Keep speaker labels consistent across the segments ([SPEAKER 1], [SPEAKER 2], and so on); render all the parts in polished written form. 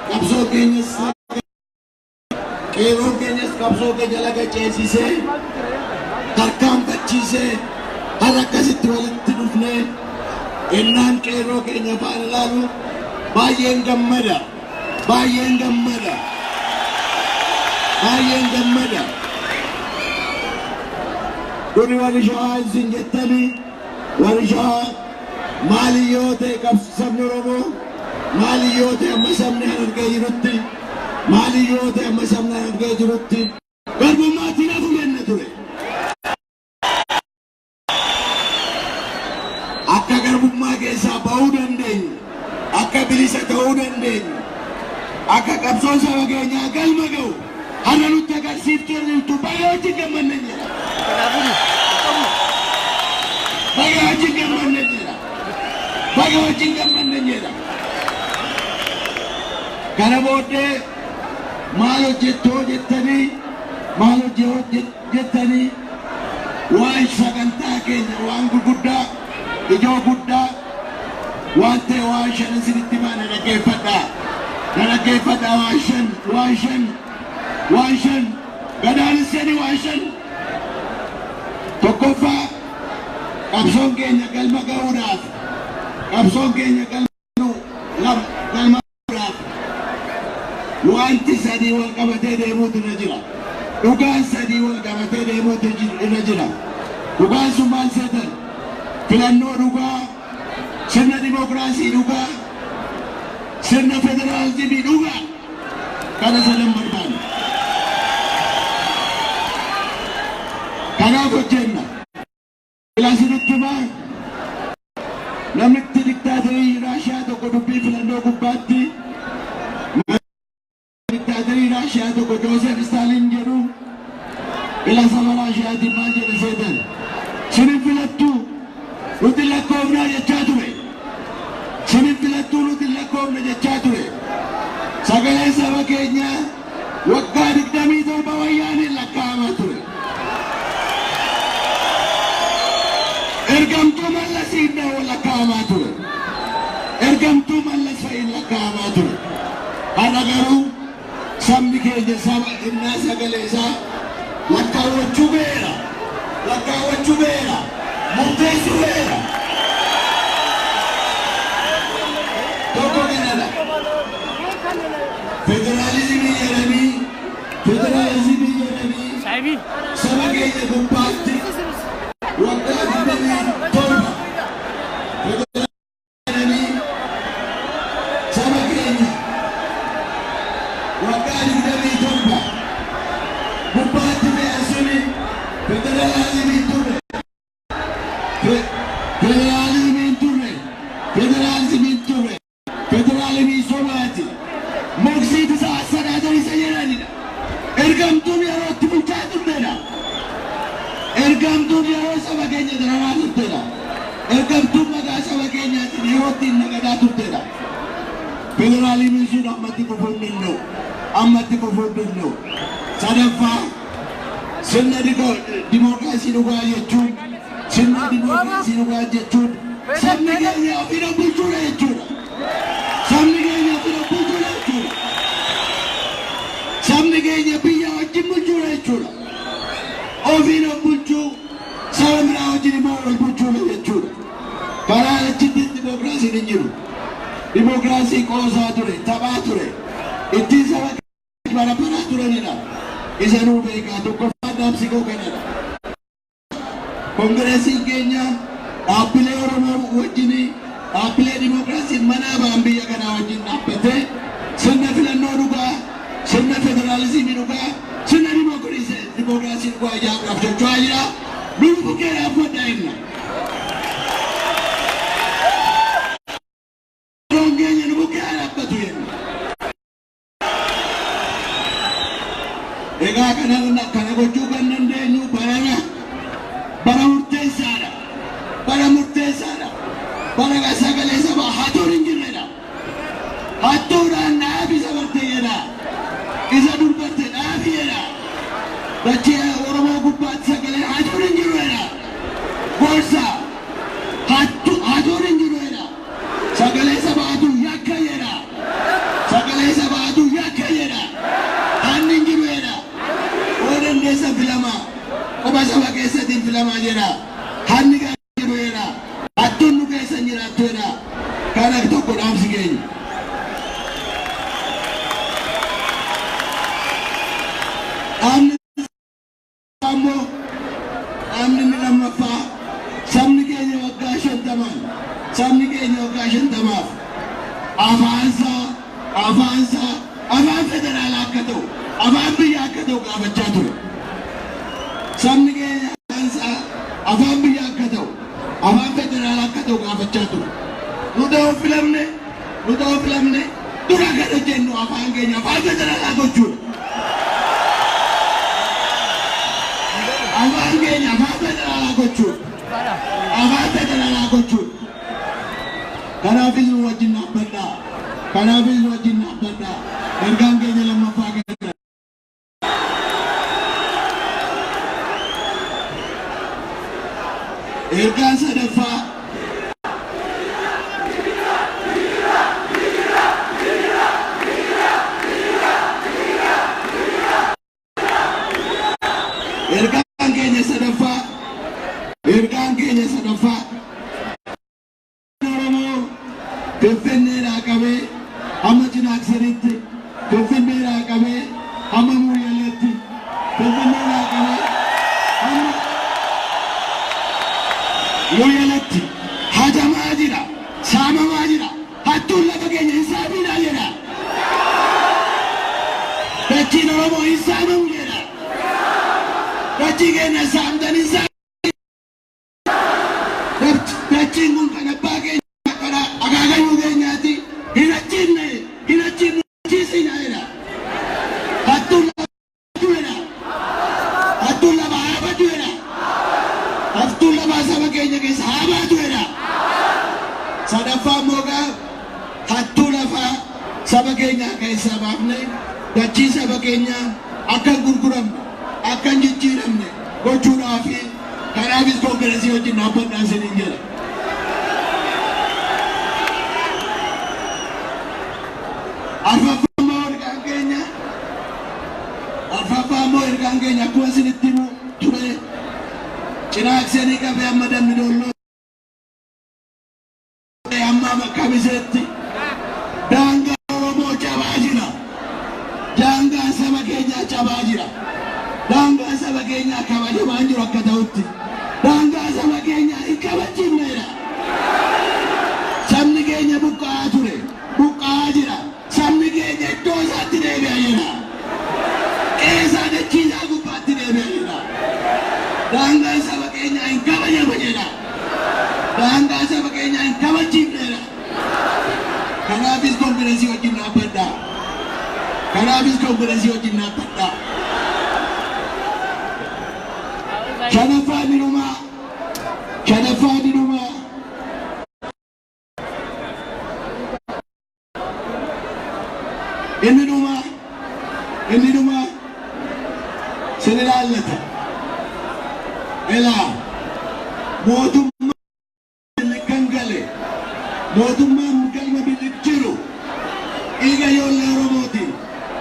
[SPEAKER 1] Kapsoo keenyas qeerroon keenyas qabsoo ke jala gacheessisee tarkaanfachiisee har'a akkasitti walitti dhufnee ennaan qeerroo keenya faana ilaalu baay'een gammada baay'een gammada baay'een gammada. Kuni warri shawaa isin jettanii warri shawaa maali yoo ta'e qabsabni Oromoo maali yoo ta'e amma sabni argee jirutti maali yoo ta'e amma sabni argee jirutti garbummaatti nafu kenna ture. Akka garbummaa keessaa bahuu dandeenyu akka bilisa ta'uu dandeenyu akka qabsoon saba keenyaa galma ga'u har'a nutti agarsiiftuu jirtu baay'ee hojii gammanna jira. Baga wajjin gammanne jira. Baga wajjin gammanne jira. Kana booddee maal hojjettoo jettanii maal jettanii waan sagantaa keenya waan gurguddaa ijoo guddaa waan ta'e waan shan isinitti baane dhaggeeffadhaa. Dhaggeeffadhaa waan shan gadaanisanii waan shan tokkoffaa qabsoon keenya galma ga'uudhaaf qabsoon keenya galma ga'uudhaaf wanti sadii wal qabatee deemuutu irra jira. Dhugaan sadii wal qabatee deemuutu irra jira. Dhugaan sun maal seetan? Filannoo dhugaa, sirna dimokiraasii dhugaa, sirna federaalizimii dhugaa. Kana sadan barbaanna. Kanaaf hojjenna. Filaasinitti maa namni diktaaterii Raashiyaa tokko dubbii filannoo gubbaatti diktaaterii Raashiyaa tokko Joosef Staaliin jedhu ila saba Raashiyaatiin maal jedhe seetan? Sinin filattuu nuti lakkoofnaa jechaa ture. Sinin filattuu nuti lakkoofna jechaa ture. Sagalee saba keenyaa waggaa 27 wayyaaniin lakkaa'amaa ture. Ergamtuu Mallasiin lakkaa'amaa ture. Ergamtuu Mallas fa'iin lakkaa'amaa ture. Har'a garuu sabni keenya saba innaa sagalee isaa lakkaawwachuu beera. Lakkaawwachuu beera. Murteessuu beera. Tokko kanadha. Federaalizimii jedhanii saba keenya gubbaatti waggaa 27 federaalizimii saba keenya waggaa 27 gubbaatti fe'asuni federaalizimii turre. Federalizimii somaati. Moksiiti isaa sadaatanii isa jedhanidha. Ergamtuun yeroo itti bulchaa turtedha. Ergamtuun yeroo saba keenya dararaa turtedha. Ergamtuun maqaa saba keenyaatiin yeroo ittiin nagadaa turtedha. Federalizimiin sun ammatti kufuu hin danda'u. Ammatti kufuu hin danda'u. Sadaffaa sirna dimokiraasii dhugaa jechuun sirna dimokiraasii dhugaa jechuun sabni keenya ofiidhaan bulchuudha jechuudha. Sabni keenya ofiidhaan bulchuudha jechuudha. Sabni keenya biyya wajjin bulchuudha jechuudha. Ofiidhaan bulchuu saba biraa wajjin immoo wal bulchuudha jechuudha. Karaa achitti dimokiraasiin hin jiru. Dimokiraasii qoosaa ture, taphaa ture. Ittiin saba bara baraa turanidha. Isa nuu beekaa tokkoffaa dhaabsikoo kanadha. Kongireesiin keenya dhaabbilee Oromoo wajjin dhaabbilee dimokiraasiin manaa ba'an biyya kanaa wajjin dhaabbatee sirna filannoo dhugaa, sirna federaalizimii dhugaa, sirna dimokiraasii dhugaa ijaaruudhaaf socho'aa jira. Lubbuu keenyaaf waddaa'inna. Yeroon keenya lubbuu keenya dhaabbatu jenna. Egaa kana gochuu kan dandeenyu bara murteessaadha. Bara murteessaadha. Bara sagalee sabaa hatuun hin jirredha. Hattuudhaan dhaabi sabarte jedha. Isa dubbarte dhaabi jedha. Dachee Oromoo gubbaatti sagalee hatuun hin jirredha. Gorsa hatuun hin jirredha. Sagalee sabaatu yakka jedha. Sagalee sabaatu yakka jedha. Hanni hin jirredha. Oo dandeessa filama. Qoba saba keessatiin filamaa jedha. Hanni gaarii jiru jedha. Hattuun nu keessa jiraattu jedha. Kana tokko dhaamsi keenya. Dhaamni inni lammaffaa sabni keenya waggaa 50 afaan federaalaa akka ta'u, afaan biyyaa akka ta'u gaafachaa ture. Sabni keenya afaan biyyaa akka ta'u, afaan federaalaa akka ta'u gaafachaa ture. Nu ta'uu filamne dura gada jennu afaan keenya afaan federaalaa gochuudha. Afaan keenya Kanaafis nu wajjin dhaabbadhaa. Kanaafis nu wajjin dhaabbadhaa. Ergaan keenya lammaffaa kana. Ergaan sadaffaa. Ergaan keenya sadaffaa. Ergaan keenya sadaffaa. Finfinneedhaa qabee hamma Cinaaksanitti, Finfinneedhaa qabee hamma Muuyaleetti, Finfinneedhaa qabee hamma Muuyaleetti hajamaa jira, saamamaa jira, hattuun lafa keenya hin saamiidhaa jedha. Dachiin Oromoo hin saamamu jedha. Dachii keenya saamtanii saamtanii. Dachiin kun kan abbaa keenya. Sadaffaa moogaa hattuu lafaa saba keenyaa keessaa baafne dachii saba keenyaa akka hin gurguramne akka hin jijjiiramne gochuudhaaf kanaafis koongireesii wajjin dhaabbadhaa isiniin jedha. Arfaffaa immoo ergaan keenya akkuma isinitti himu ture Cinaaksanii qabee amma Dambidolloo amma Kamiseetti daangaa Oromoo cabaa jira. Daangaa saba keenyaa cabaa jira. Daangaa saba keenyaa kabajamaa jiru akka ta'utti daangaa saba keenyaa hin kabajamneedha. Sabni keenya buqqa'aa ture, buqqa'aa jira. Sabni keenya iddoo isaatti deebi'aa jira. Qeesaa dachiisaa gubbaatti deebi'aa jira. Daangaan saba keenyaa hin kabajamu jedha. Daangaa saba keenyaa hin kabajamneedha. Kanaafis koongireesii wajjin dhaabbadhaa. Kanaafis koongireesii wajjin dhaabbadhaa. Shanaffaa dinumaa. Shanaffaa dinumaa. Inni dhumaa sin ilaallata. Ilaa mootummaan galma bilichiru dhiiga ijoollee Oromootiin,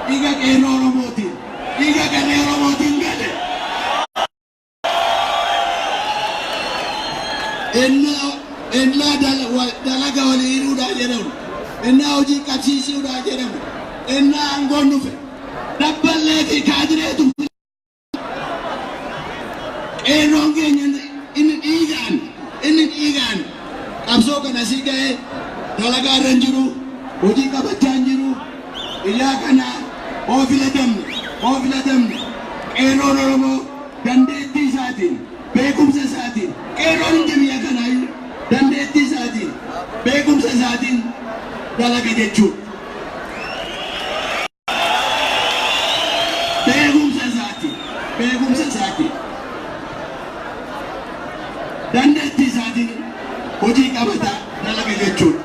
[SPEAKER 1] dhiiga qeerroo Oromootiin, dhiiga qarree Oromootiin gale. Innaa dalaga walii hiruudhaa jedhamu, innaa hojii qabsiisuudhaa jedhamu, innaa aangoon dhufe dabballee fi kaadireetu qeerroon keenya inni dhiigaan qabsoo kana sii ga'ee dalagaa irra hin jiru, hojii qabachaa hin jiru. Iyyaa kana oo filatamne qeerroon Oromoo dandeettii isaatiin, beekumsa isaatiin, qeerroon hundi biyya kanaayyuu dandeettii isaatiin, beekumsa isaatiin dalaga jechuudha. Beekumsa isaatiin dandeettii isaatiin hojii qabata dalaga jechuudha.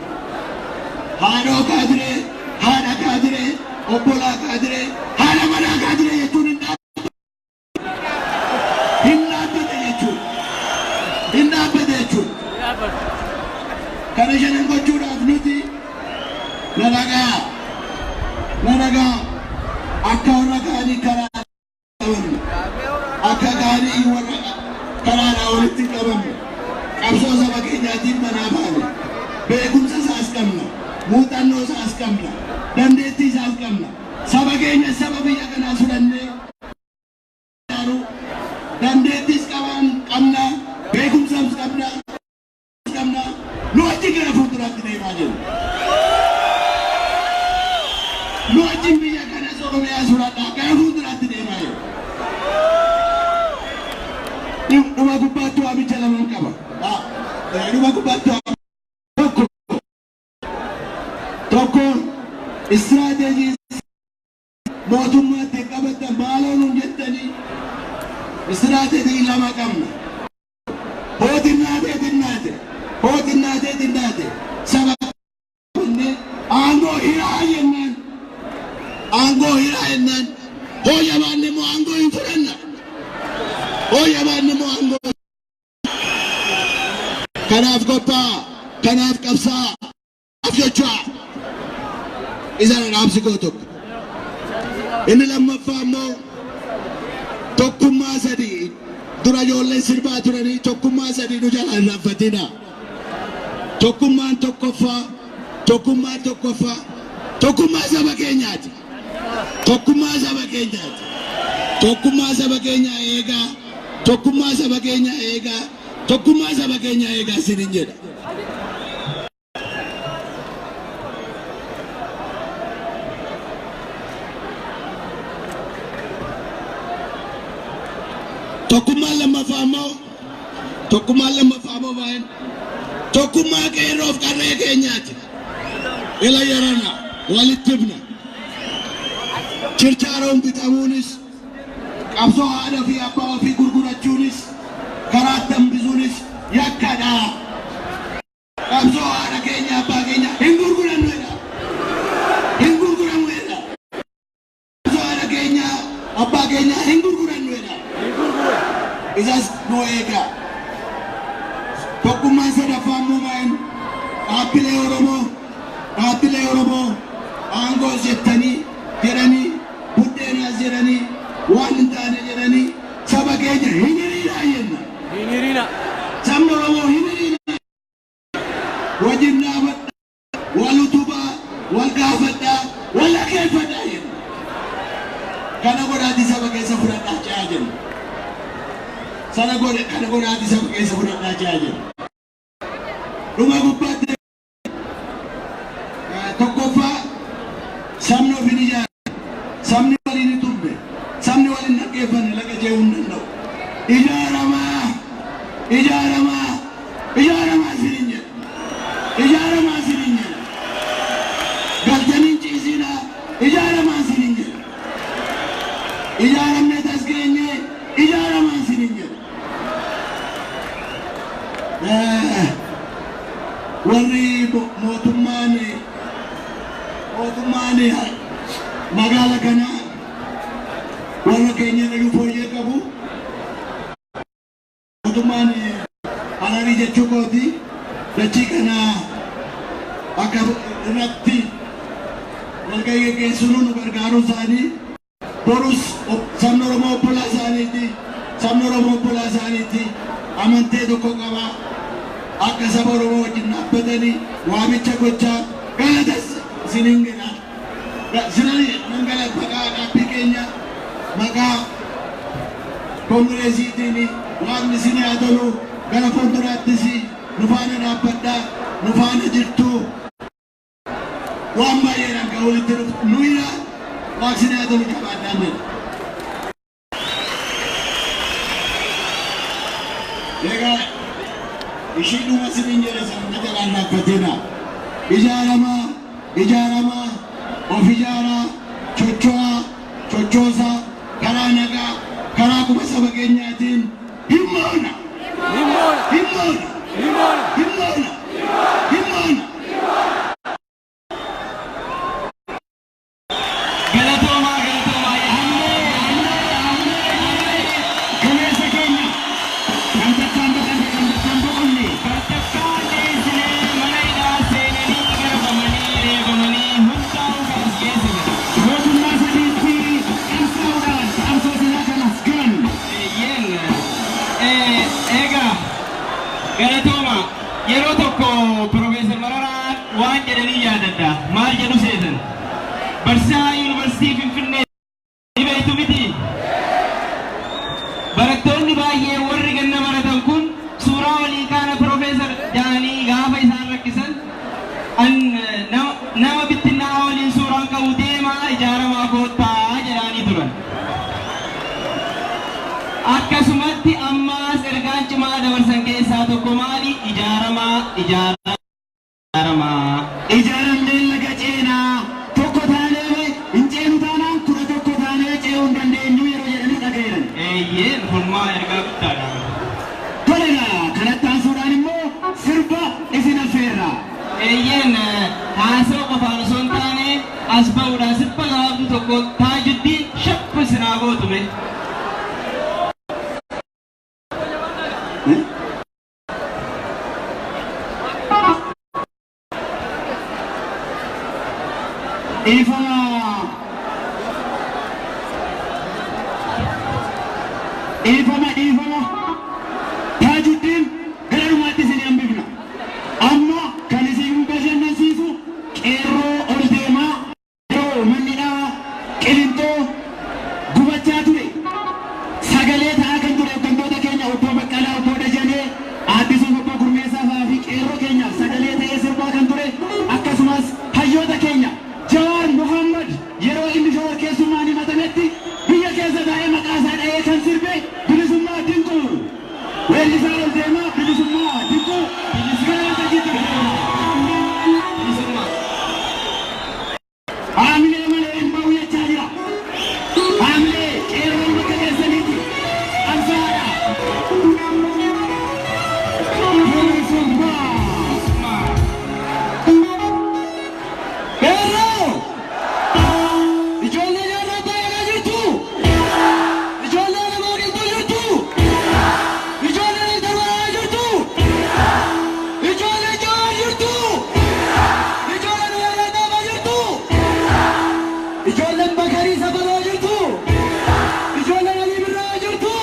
[SPEAKER 1] Haadhoo kaadiree, haadha kaadiree, obbolaa kaadiree, haadha manaa kaadiree jechuun hin dhaabbate jechuudha. Kana shanan gochuudhaaf nuti nalagaa akka warra kaanii karaa akka gaarii warra karaadhaa walitti qabamne qabsoo saba keenyaatiin manaa baane beekumsa isaas qabna, muuxannoo isaas qabna, dandeettii isaas qabna. Saba keenya saba biyya kanaa fudhannee dandeettiis qabna, beekumsaas qabna. Nu wajjin gara fuulduraatti deemaa jirra. Nu wajjin biyya kanas Oromiyaa fudhadhaa gara fuulduraatti deemaa jirra. Dhuma gubbaatti waamicha lamaan qaba. Dhuma gubbaatti tokko istiraatejii mootummaatti qabatan maaloo nuun jettanii istiraatejii lama qabna. Hootinnaatee saba ennan hoya banne mo ango infuranna hoya banne mo ango kanaaf koppa kanaaf qabsa afjocha izana naamsi gotok inni lammaffaa immoo tokkummaa sadii dura ijoollee sirbaa turanii tokkummaa sadii nu jala hin raffatina tokkummaan tokkoffaa tokkummaa saba keenyaati tokkummaa saba keenyaati tokkummaa saba keenyaa eegaa tokkummaa saba keenyaa eegaa tokkummaa saba keenyaa eegaa sinin jedha tokkummaa lammaffaa immoo baay'een tokkummaa qeerroof qarree keenyaati ila yarana walitti himna chirchaaroon bitamuunis qabsoo haadha fi abbaa ofii gurgurachuunis karaa tambisuunis yakkadha qabsoo haadha keenya abbaa keenya hin gurgurannuedha qabsoo haadha keenya abbaa keenya hin gurgurannuedha isas nu eega tokkummaan sadaffaa immoo baay'een dhaabbilee Oromoo aangoo jettanii jedhanii buddeenaas jedhanii waan hin taane jedhanii saba keenya hin hiriiraa jenna. Hin hiriira. Sabni Oromoo hin hiriira. Wajjin dhaabadhaa, wal utubaa, wal gaafadhaa, wal dhaggeeffadhaa jenna. Kana godhaatii saba keessa fudhadhaa ce'aa jenna. Kana godhaatii saba keessa fudhadhaa ce'aa jenna. Dhuma gubbaatti tokkoffaa sabni ofii ni jaara. Sabni waliin ni turre. Sabni waliin dhaggeeffanne laga ce'uu hin danda'u. Ijaaramaa isiniin jedha. Ijaaramaa isiniin jedha. Galtaniin ciisinaa ijaaramaa isiniin jedha. Ijaaramnee tasgeenyee ijaaramaa isiniin jedha. Warri mootummaan magaalaa kana warra keenya irra fooyyee qabu mootummaan Hararii jechuu kooti dachii kana akka irratti walgahii gaggeessuun nu gargaaruu isaanii borus sabni Oromoo obbolaa isaaniiti amantee tokko qaba akka saba Oromoo wajjin dhaabbatanii waamicha gochaa galatas isiniin jedha. Sinani nangala maqaa dhaabbii keenya maqaa koongireesiitiin waan isin haa tolu gara fuulduraattis nu faana dhaabbadhaa nu faana jirtu waan baay'eedhaan kan walitti dhuftu nuyira waan isin haa tolu qabaadhaan jedha. Egaa ishii dhuma isiniin jedhe sana jalaan dhaabbateena ijaaramaa of ijaaraa chochoosaa karaa nagaa karaa kuma saba keenyaatiin himmoona.
[SPEAKER 2] Galatoma yeroo tokko Profeesar Mararaa waan jedhanii yaadadha. Maal jedhu seetan? Barsiisaa Yuunivarsiitii Finfinnee ni beektu miti? Barattoonni baay'ee warri ganna baratan kun suuraa walii kaana Profeesar jedhanii gaafa isaan rakkisan nama bittinnaa waliin suuraan qabu deemaa ijaaramaa koottaa jedhanii turan. Akkasumatti ammaas ergaan cimaa dabarsan keessaa tokko maali? Ijaaramnee laga ceenaa tokko taanee hin ceenu taanaan kudha tokko taanee ce'uu hin dandeenyu yeroo jedhanii dhaga'eeran. Eeyyeen fulmaa ergaa guddaadha.
[SPEAKER 1] Toleraa kanatti haasuudhaan immoo sirba isin affeerra.
[SPEAKER 2] Eeyyeen haasoo qofaan osoo hin taane as ba'uudhaan sirba gabaabduu tokko taaju Taajuddiin shappu sinaa gootume.
[SPEAKER 3] Ifama Taajuddiin gara dhumaatti isin hambifna. Amma kan isin bashannansiisu qeerroo ol deemaa yeroo mannidhaa qilintoo gubachaa ture. Sagalee ta'aa kan ture hooggantoota keenya obbo Baqqalaa, obbo Dajanee, Addisuu obbo Gurmeessaa fi qeerroo keenyaaf sagalee ta'ee sirbaa kan ture. Akkasumas hayyoota keenya Jawaar Muhammad yeroo inni shawar keessummaan himatametti biyya keessa taa'ee maqaa isaa dha'ee kan sirbe bilisummaa dinquu. Weellisaa ol deemaa bilisummaa dinquu. Bilisummaa Aamilee malee hin ba'u jechaa jira. Aamilee qeerroo bakka keessaniiti. Amsaadha. Bilisummaa. Qeerroo. Ijoollee jaarraa taa'aa jirtu. Ijoollee namaa qilxuu jirtu. Ijoollee dabaraa jirtu. Ijoollee Jawaar jirtu. Ijoollee Nuwaalee Daabaa jirtu. Ijoolleen Bakarii Sabaloo jirtu. Ijoolleen Alii Birraa jirtu.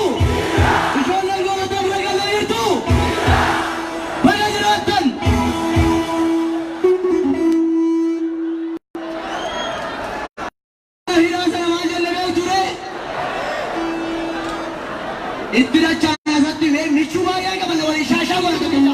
[SPEAKER 3] Ijoolleen Gootota Birraa jirtu. Baga jiraattan. Hidhaa sana maal jallabee ture? Itti dachaa asatti michuu baay'ee qaban waliin shaashaa godhatu keenya.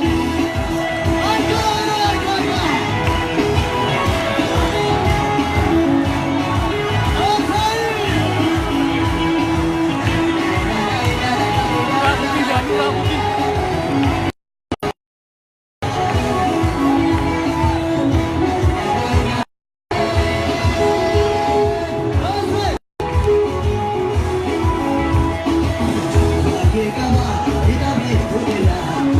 [SPEAKER 3] Ita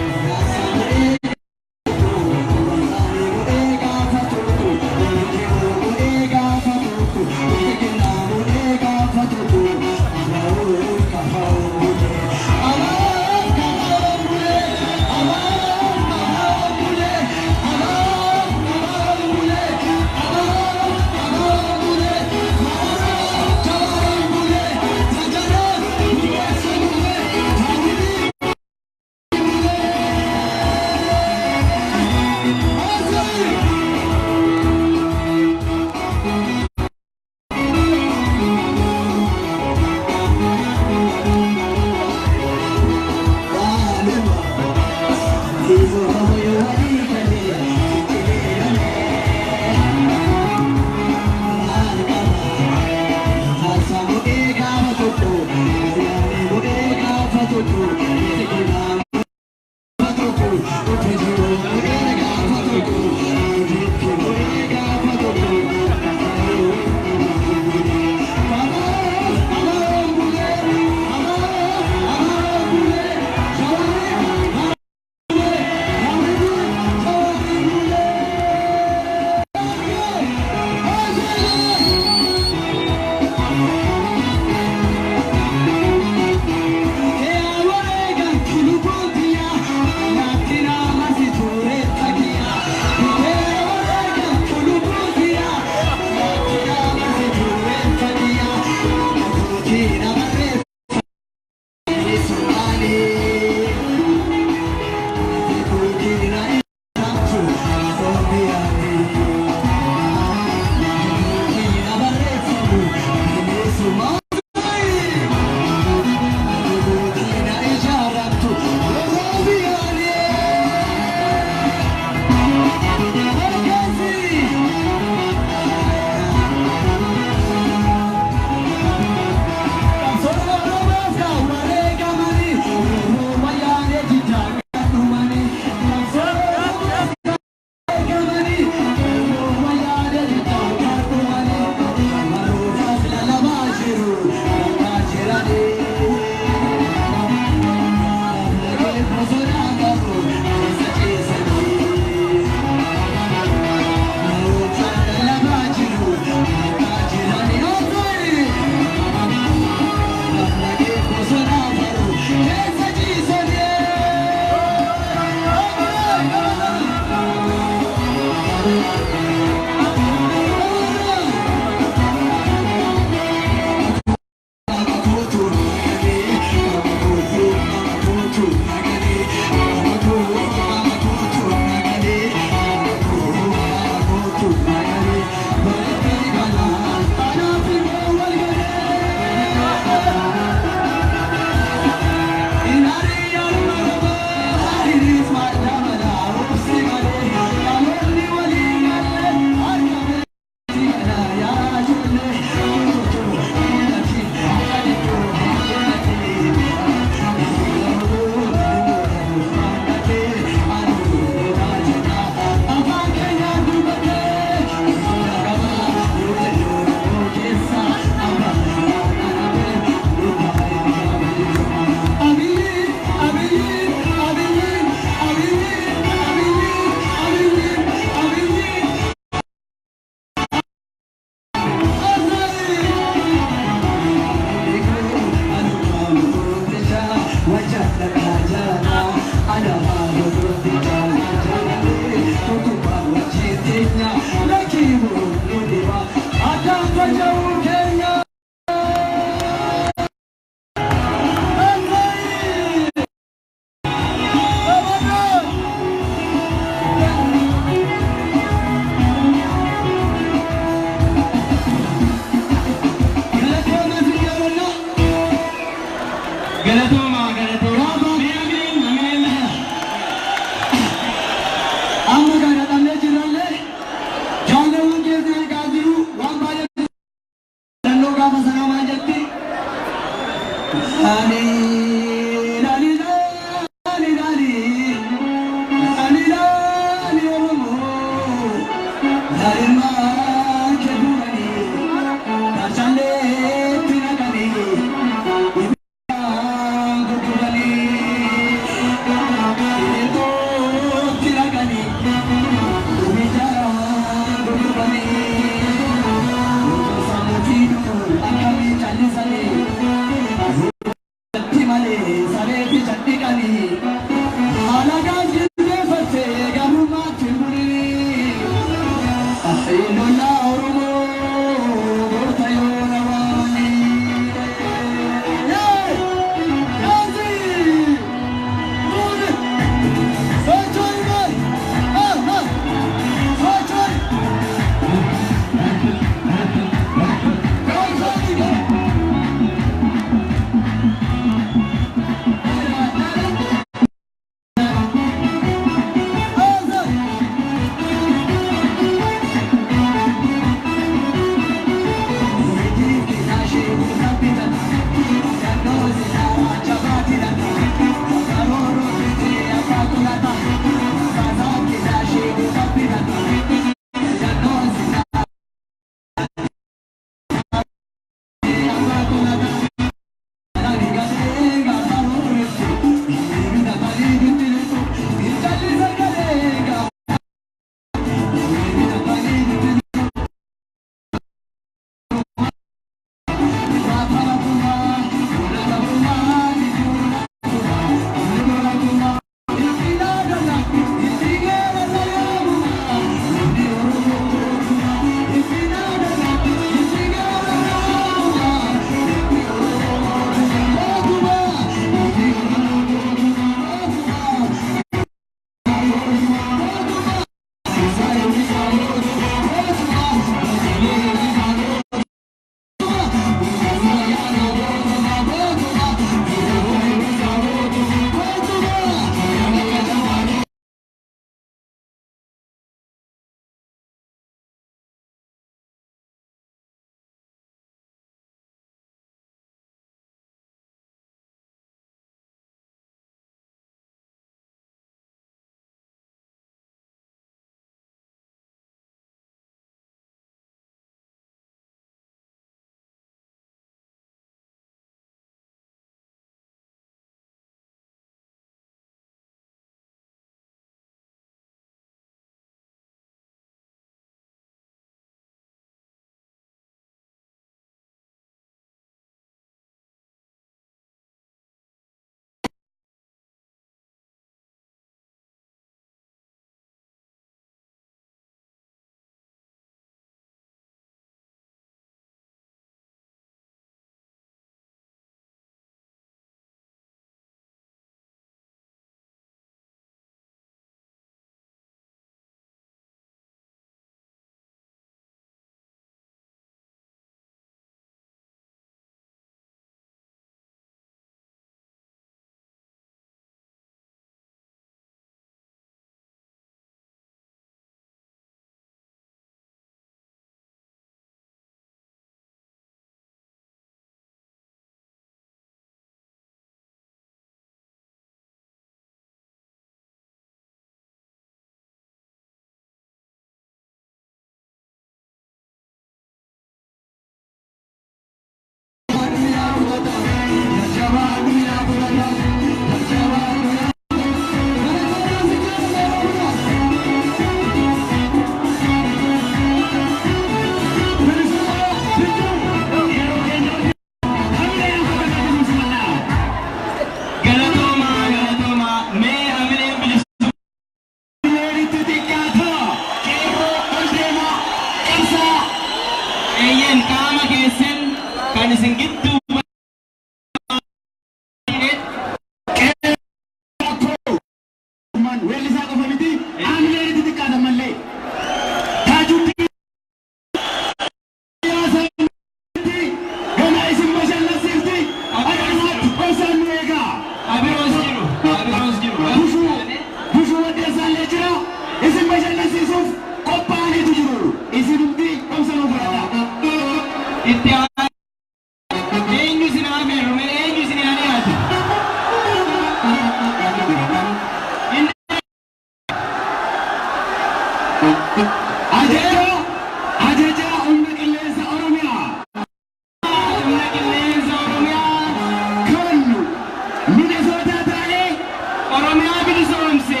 [SPEAKER 2] Oromiyaa bilisoomse.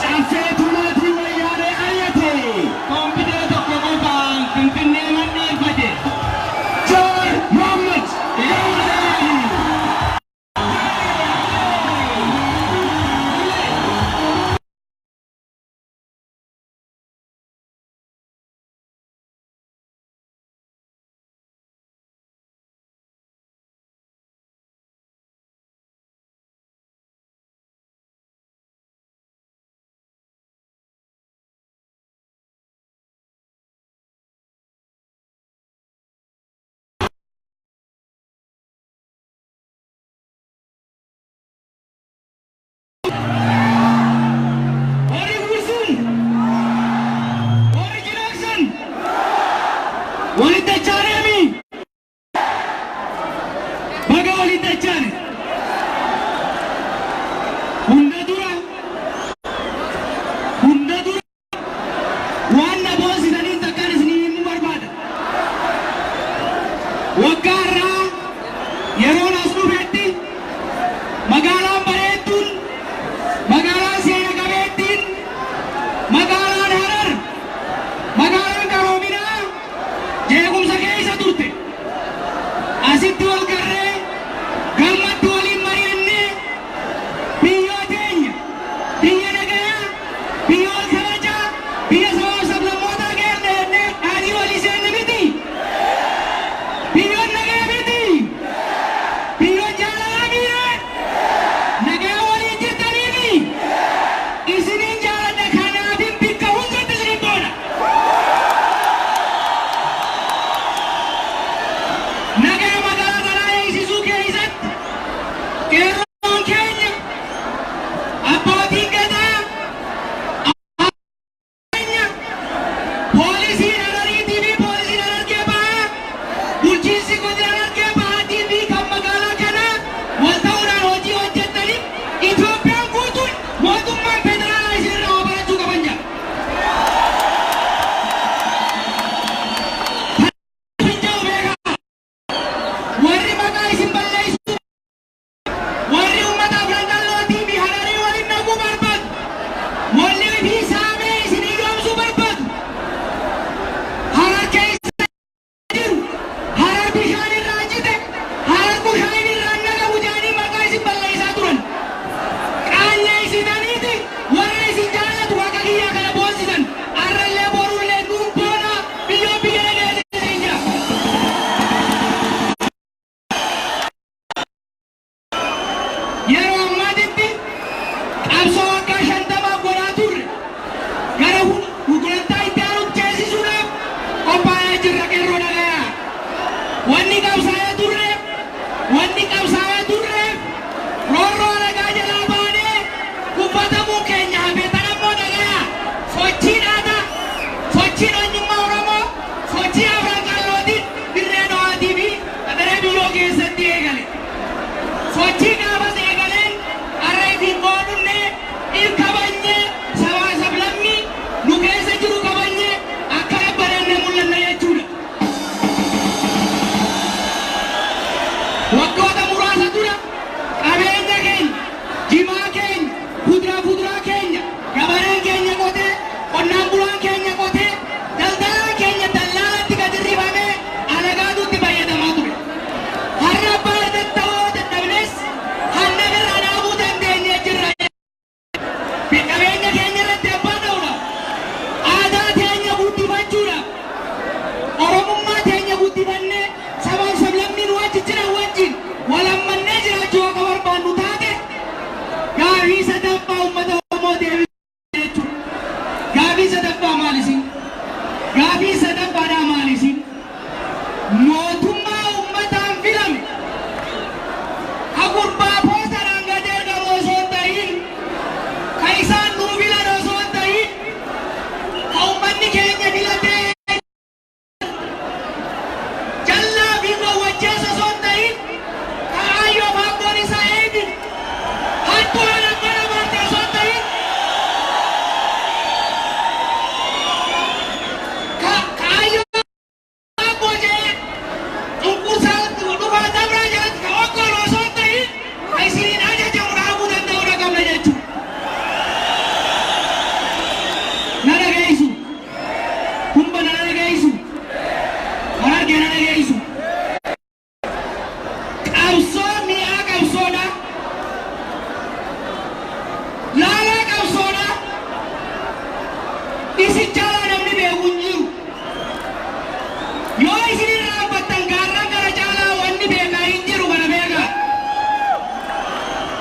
[SPEAKER 3] Caffee tumaatii wayyaanee ari'ate.
[SPEAKER 2] Kompiitara tokko qofaan Finfinnee manneeffate.
[SPEAKER 3] Jawaar Mohammad.
[SPEAKER 2] Magaalaan bareedduun, magaalaan seena qabeettiin, magaalaan Harar, magaalaan qaroominaa jeequmsa keessa turte. Asitti wal garree gammatti waliin mari'annee biyya teenya, biyya nagayaa, biyya wal kabajaa, biyya sabaa sablammootaa keessa jennee adii walii seenne miti. Biyyoon nagaya miti. Biyyoon jaalalaa miire. Nagaa walii jirtaniifi isiniin jaaladha kanaafin bikka hundatti isiniin boona. Nagaa magaalaa kanaa eegsisuu keessatti qeerroon keenya abbootiin gadaa keenya poolisiin Harariitii fi poolisiin Harargee Bahaa bulchiinsi godina Harargee Bahaatii fi kan magaalaa kanaa wal ta'uudhaan hojii hojjettaniif Itoophiyaan guutuun mootummaan federaalaa isinirraa waa barachuu qaban jira. Finja'u beekaa warri maqaa isin balleessu warri uummataaf rangallootii fi Hararii waliin naquu barbaadu wallee fi saamee isinii doomsuu barbaadu Harar keessa jiru Harar bishaan irraa cite Harar bishaan irraa naqamu jedhanii maqaa isin balleessaa turan.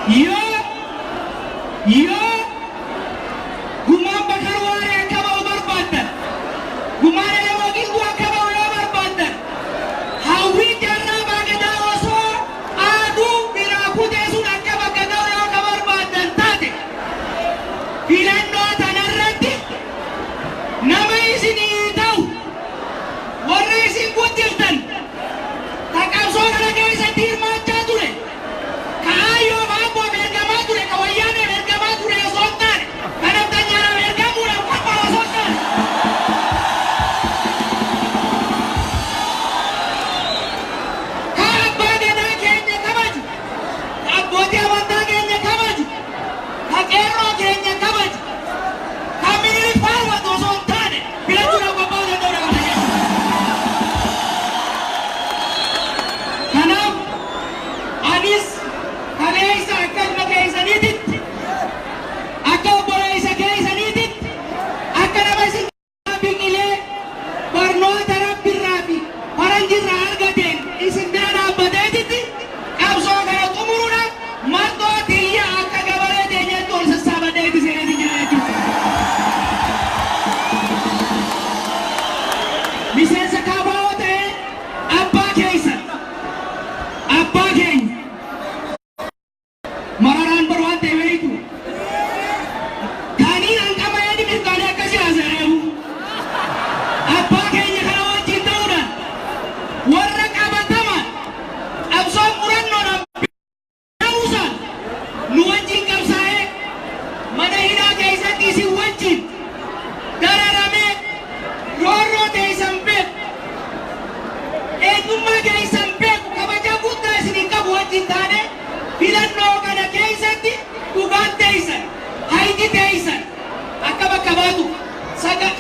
[SPEAKER 2] Yo gumaan bakar waare akka ba'u barbaaddan. Gumaan elemoogin bu'aa akka ba'u yoo barbaaddan. Hawwii jarraa baagadaa osoo aaduu biraa kuteessuun akka bakka ga'u yoo ka barbaaddan taate. Filannoo tanarratti nama isinii ta'u warra isin guddiftan taqabsoo kana keessatti hirmaachaa ture. Kaayyoo baaboo beekamaa ture ka wayyaanee beekamaa ture osoo hin taane kan abdanyaara beekamuudhaaf qophaa'a osoo hin taane. Ka abbaa gadaa keenya kabaju, ka abbootii amantaa keenya kabaju, ka qeerroo keenya kabaju, ka Minilik faarfatu osoo hin taane filachuudhaaf qophaa'uu danda'uudha qabna jechuudha. Kanaaf anis kaleessa akka ilma keessaniititti akka obboleessa keessaniititti akka nama isin biqilee barnoota rabbirraa fi faranjirraa argateen isin bira dhaabbateetitti qabsoo kana xumuruudhaaf marxoo tiyya akka gabaree teenyeetti ol sassaabadhee itti seeneeti jira jechuudha. Miseensa KFO ta'ee abbaa keessan abbaa keenya Mararaan barwaan ta'e beektu. Kaaniin hanqama yaadi mirgaalee akkasii haasa'eeru. Abbaa keenya kana wajjin ta'uudhaan warra qabataman qabsoo murannoodhaan ta'uusaan nu wajjin qabsaa'ee mana hidhaa keessatti isin wajjin dararamee roorroo teessan beeku eenyummaa keessan beeku kabaja guddaa isin qabu wajjin taane filannoo kana keessatti dhugaan teessan hayti teessan akka bakka baatu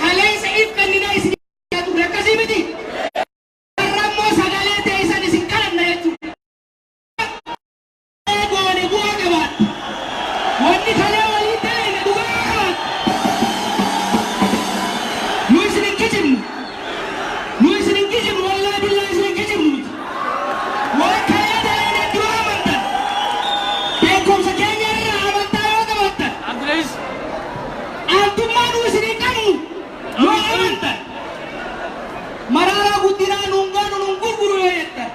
[SPEAKER 2] kaleessa if kennina isin ture akkasii miti har'ammoo sagalee teessan isin kadhanna jechuudha. Goone bu'aa qabaadha. Wanni kalee walii ta'e dhugaa qabaadha. Nu isin hin kijibnu. Nu isin hin kijibnu wallaahi billaahi isin hin kijibnu miti. Waan kalee ta'e dura amantan. Beekumsa keenya irraa amantaa yoo qabaattan. Aantummaa nu isin hin qabnu yoo amantan. Mararaa guddinaa nuun gaanu nuun gurguru yoo jettan.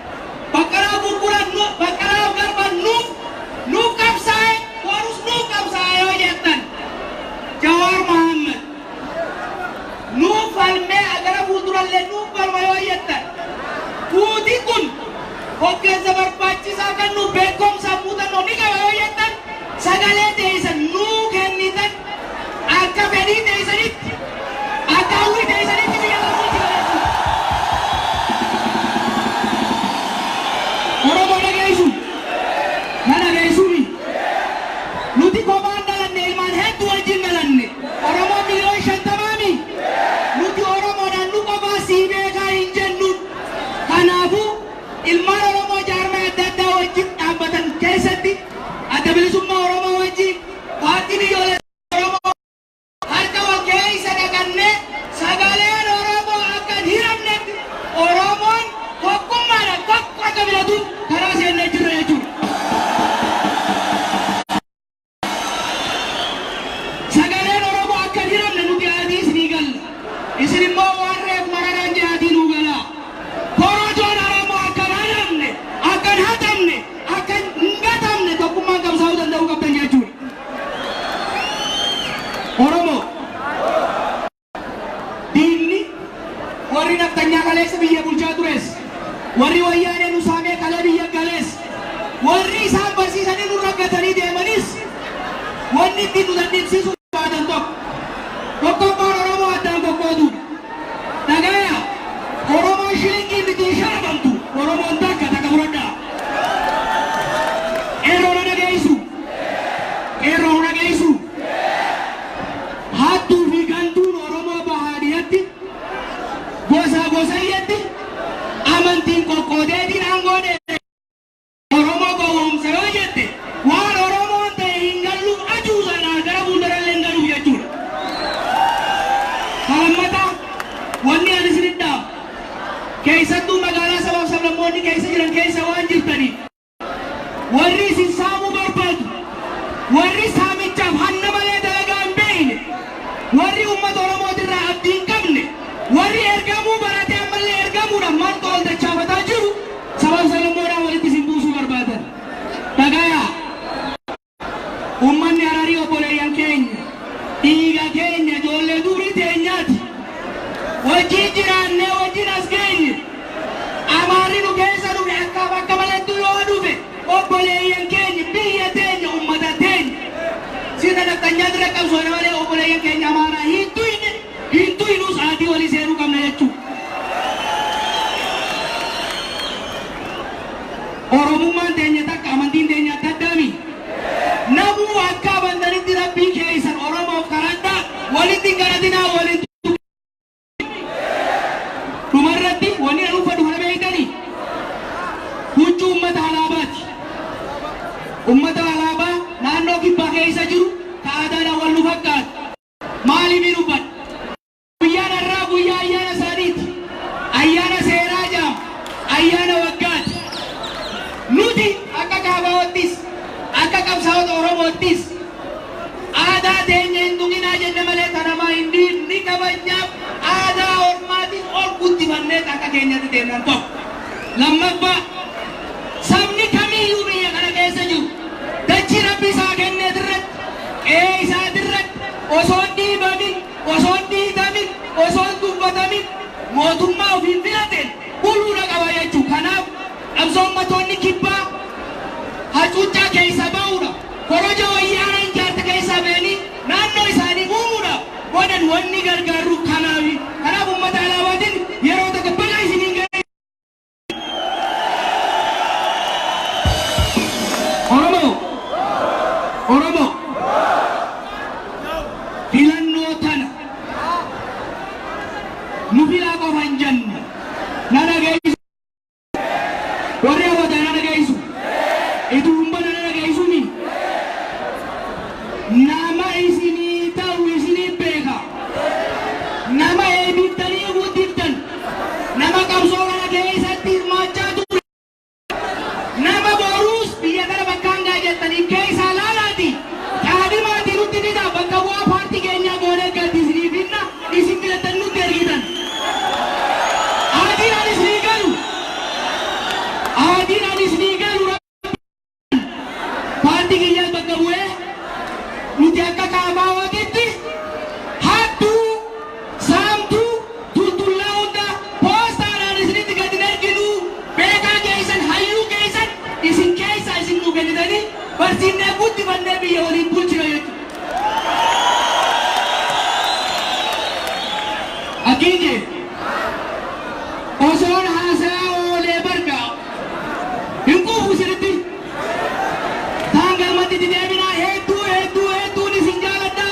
[SPEAKER 2] Baqqalaa gurguran baqqalaa garban nuuf qabsaa'e warus nuuf qabsaa'e yoo jettan. Jawaar Mohammed nuuf falmee agara fuuldurallee nuuf falma yoo jettan. Fuuti kun hoggeessa barbaachisaa kan nu beekumsa muuxannoo ni qaba yoo jettan. Sagalee teessan nuu kennitan akka fedhii teessanitti akka hawwii teessanitti biyya lafuutti galeessu. Oromoo dhageessu na dhageessuumi. Nuti kophaan dhalanne ilmaan hedduu wajjin dhalanne. Oromoo miliyoona 50 nuti Oromoodhaan nu qofaa sii beekaa hin jennuun. Kanaafuu ilmaan Oromoo jaarmaa adda addaa wajjin dhaabbatan keessatti adda bilisummaa Oromoo wajjin paartii biyyoolessa Oromoo harka wal keessa dhaqannee sagaleen Oromoo akka hin hiramnetti Oromoon tokkummaadhaan tokko akka filatuuf karaa seennee jirra jechuudha. Sagaleen Oromoo akka hin hiramne nuti aatii isinii galla. Isin immoo waan reef mararaan jihaatii nuu galaa. Korojoon Oromoo akka hin hatamne, akka hin hatamne, akka hin gatamne tokkummaan qabsaa'uu danda'uu qabdan jechuudha. Oromoo diinni warri naftanyaa kaleessa biyya bulchaa tures warri wayyaanee nu saamee kalee biyya galees warri isaan barsiisanii nu raggatanii deemanis wanni ittiin nu dandeessisuu barbaadan tokkummaan Oromoo addaan qoqqooduudha. Dhagayaa Oromoon shilingii miti sharafamtu Oromoon takka fudhadhaa. Qeerroo na dhageessu. Qeerroo na dhageessu. Hattuu fi gantuun Oromoo bahaadiyatti gosa gosayyatti amantiin qoqqoodeetiin aangoodhe Oromoo gowwoomsa yoo jette waan Oromoon ta'e hin galluuf ajuusanaa gara fuuldurallee ummanni Hararii obboleeyyan keenya dhiiga keenya ijoollee durii teenyaati wajjin jiraannee wajjin as geenye amaarri nu keessa dhufe akka malettu yoo dhufe obboleeyyan keenya biyya teenya ummata teenya sida dhaqanyaa dira qabsoone malee obboleeyyan keenya amaaraa hintuinus adii walii seenuu qabna jechuudha. Oromummaan teenya takka amantiin teenya addaami. Namuu akka abandanitti rabbii keessan Oromoof kadhadhaa walitti garatinaa walitti dhumarratti wanni anu fadhu kana beektanii huccuu ummata alaabaati. Ummata alaabaa naannoo kibbaa keessa jiru ta'aadaadhaan wal nu fakkaata. Maaliif hin hubadhu? Guyyaan har'aa guyyaa ayyaana isaaniiti. Ayyaana seeraa jaam. Ayyaana waggaati. Nuti akka kaabaawattis akka qabsaa'ota Oromoottis aadaa teenya hin tuqinaa jenne malee kanamaa hin dhiibni kabajnaaf aadaa ormaatiin ol guddifannee akka keenyatti deemnan tokko. Lammaffaa sabni kamiyyuu biyya kana keessa jiru dachii rabbi isaa kenneet irratti qe'ee isaati irratti osoo hin dhiibamin osoo hin dhiitamin osoo hin dubbatamin mootummaa ofiin filateen buluudha qaba jechuudha. Kanaaf qabsoo ummatoonni kibbaa hacuuccaa keessa ba'uudha. Koroja wayyaana injaarta keessa ba'anii naannoo isaanii uumuudha. Godhan wanni gargaaru kanaafi. Kanaaf ummata alaabaatiin yeroo takka baga isiniin ga'e. Oromoo filannoo tana nu filaa qofa hin jenne na dhageessu warri hawwataa na dhageessu ituu umbana na dhageessuni nama isinii ta'u isinii beeka nama eebiftanii guddiftan nama qabsoo kana keessatti hirmaachaa ture nama boruus biyya kana bakkaan gaa jettanii keessaa laalaati qaadimaatii nutti dida bakka bu'aa paartii keenyaa goonee gadi isinii finna isin filattan nutti ergitan aadiin anis ni galu aadiin anis ni galu paartii keenyaa bakka bu'ee nuti akka kaabaawwatitti hattuu saamtuu tultullaa hunda poostaadhaan isinitti gadi erginu beekaa keessan hayyuu keessan isin keessaa isin nu kennitanii barsiifnee guddifannee biyya waliin bulchina jechuudha. Akkiinje osoon haasaa oolee barga hin quufu isinitti taan galmatti deebinaa hedduun isin jaaladha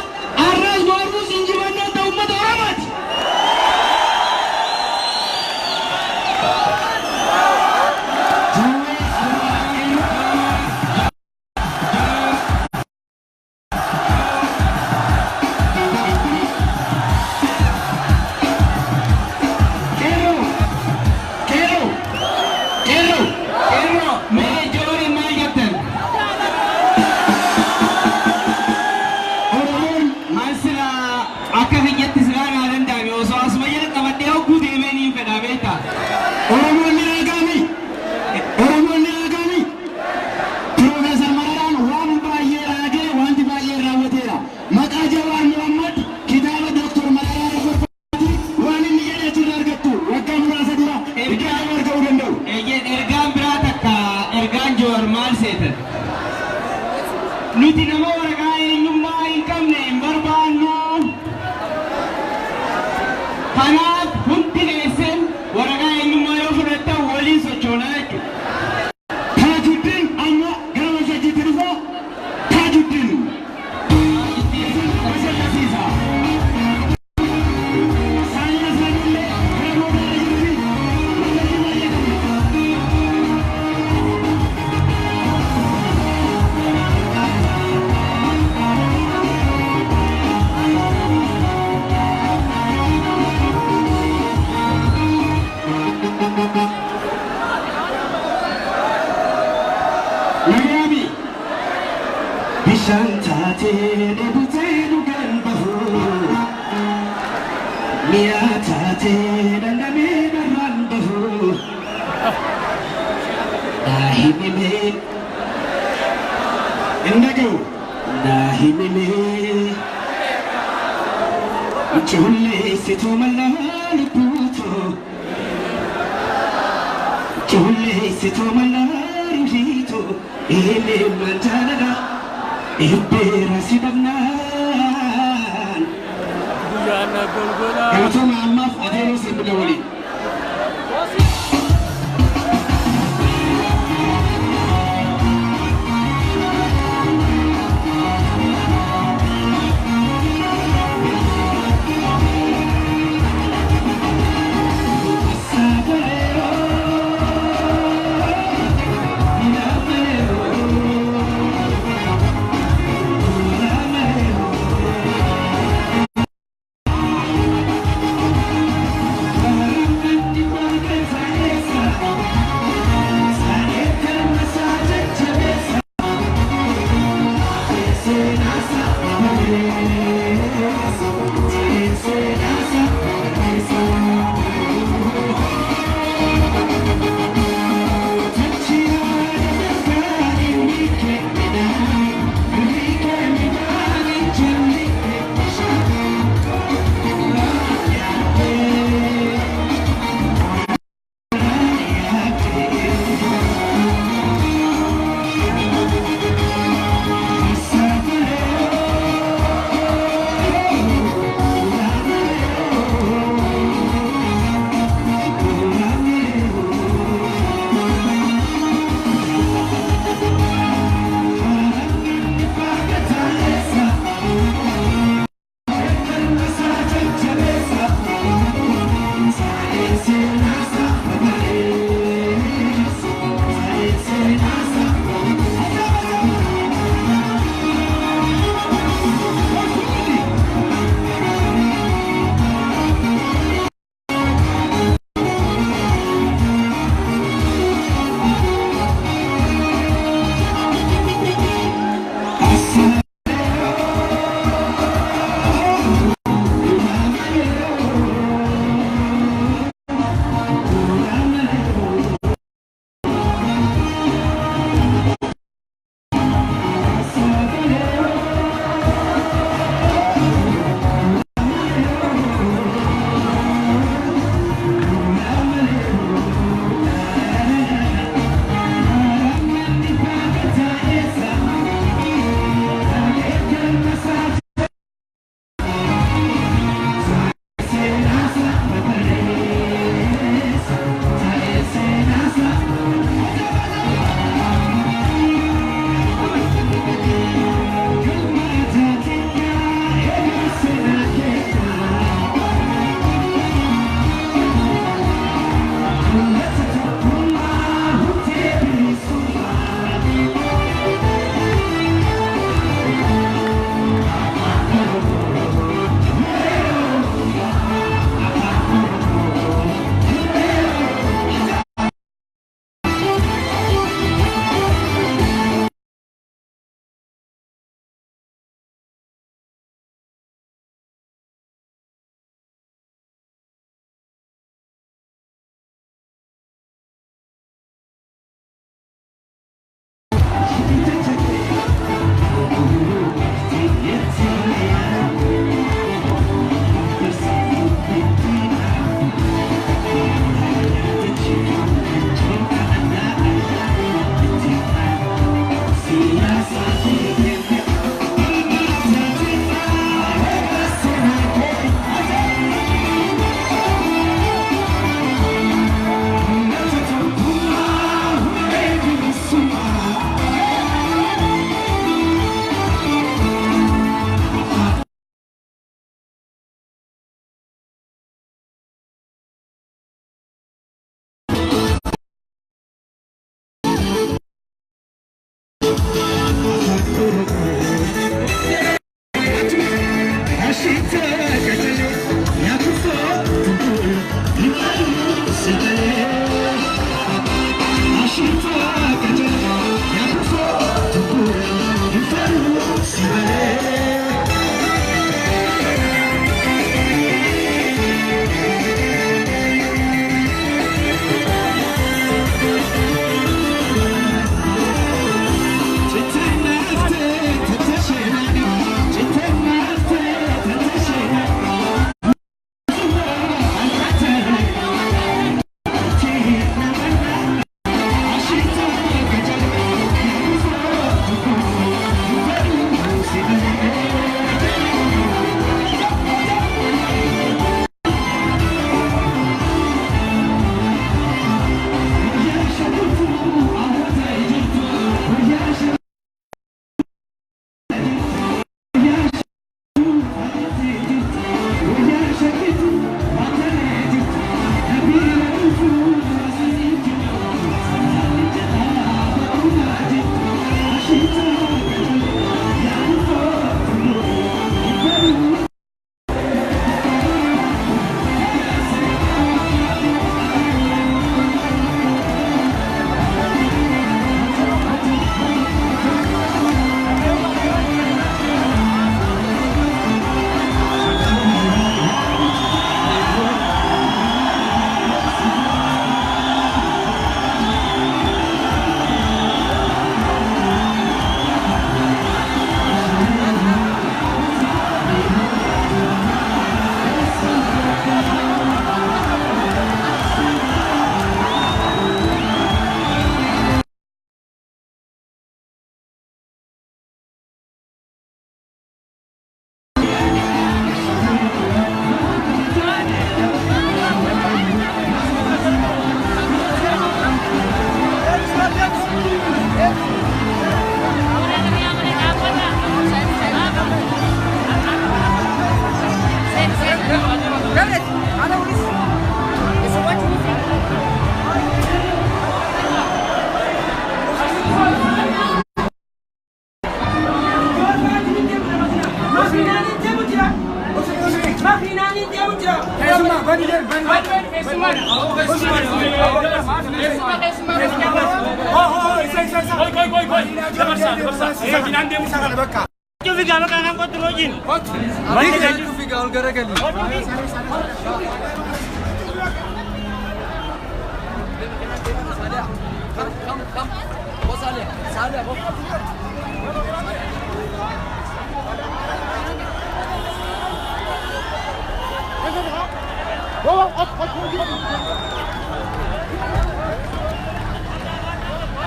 [SPEAKER 2] arras boruus injifannoo ta'u ummata Oromooti. Oromoon ni argami. Profeesar Mararaan waan baay'ee raagee wanti baay'ee raawwateera. Maqaa Jawaar Muhammad kitaaba Dr. Mararaa Raffaatti waan inni jedhachuun argattu waggaa muraasa dura ergaa argachuu danda'u.
[SPEAKER 3] Ergaan biraa takka ergaan Jawaar maal seetan? Nuti nama waraqaa eenyummaa hin qabne hin barbaannu. Kanaaf hundi keessan waraqaa eenyummaa yoo fudhattan waliin sochoonaa jechuudha.
[SPEAKER 2] Taajuddin amma gara waltajjiitti dhufa. Taajuddin bashannansiisa. Saayina isaaniillee gara mootummaa jiruufi waltajjii baay'ee qabu. Nagami bishaan taatee dheebutee dhugaan bahu mi'a taatee dhandhamee dharraan bahu daahimimee hin dhaga'u
[SPEAKER 3] Nahimene Ichole sito malali puto Ichole sito malali rito Ele manjana Ibera sibagnan
[SPEAKER 4] Buyana golgola
[SPEAKER 3] Kato mama fadero sibagawali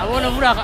[SPEAKER 4] Abona buraca.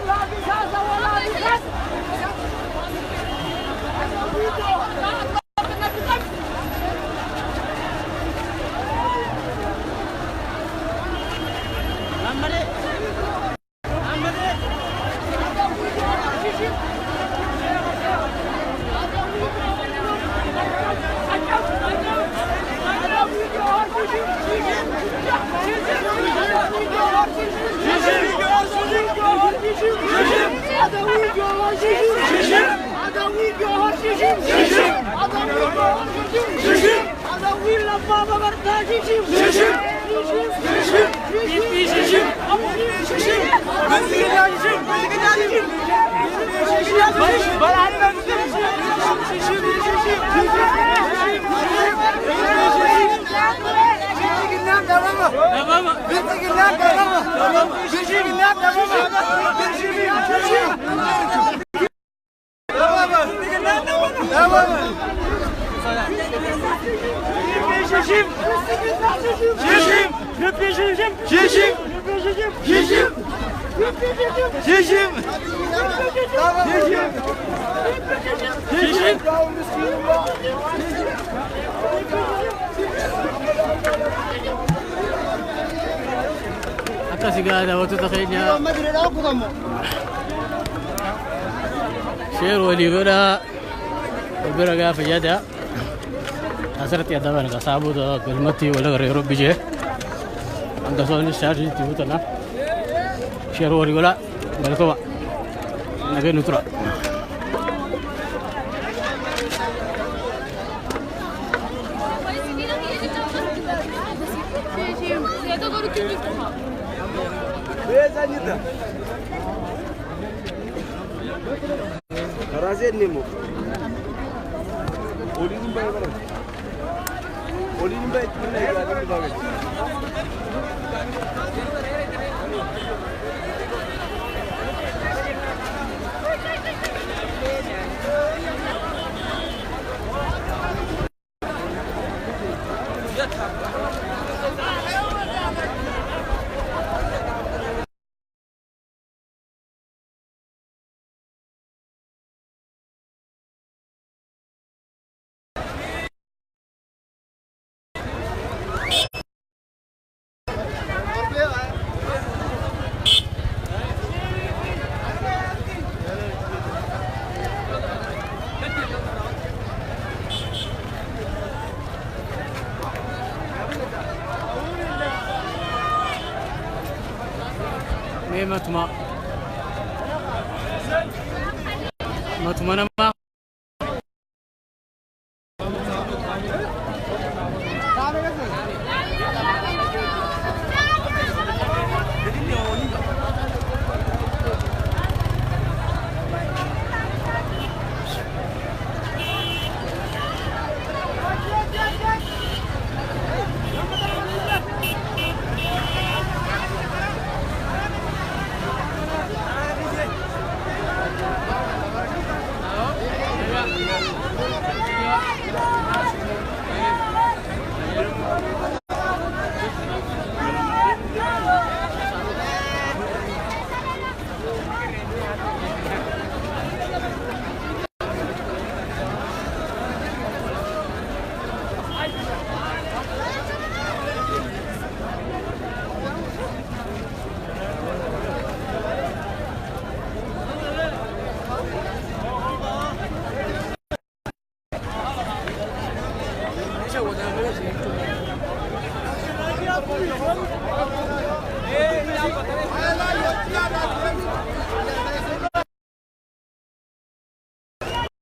[SPEAKER 4] Go. Sigada وتتخيل شير وليغدا وبرغا فجدا أسرت يا دبان كسابو ده كلمتي ولا غير ربي جه عند سوني شارجي تيوتنا شير وليغدا بلتوا نجي نطرا matuma nama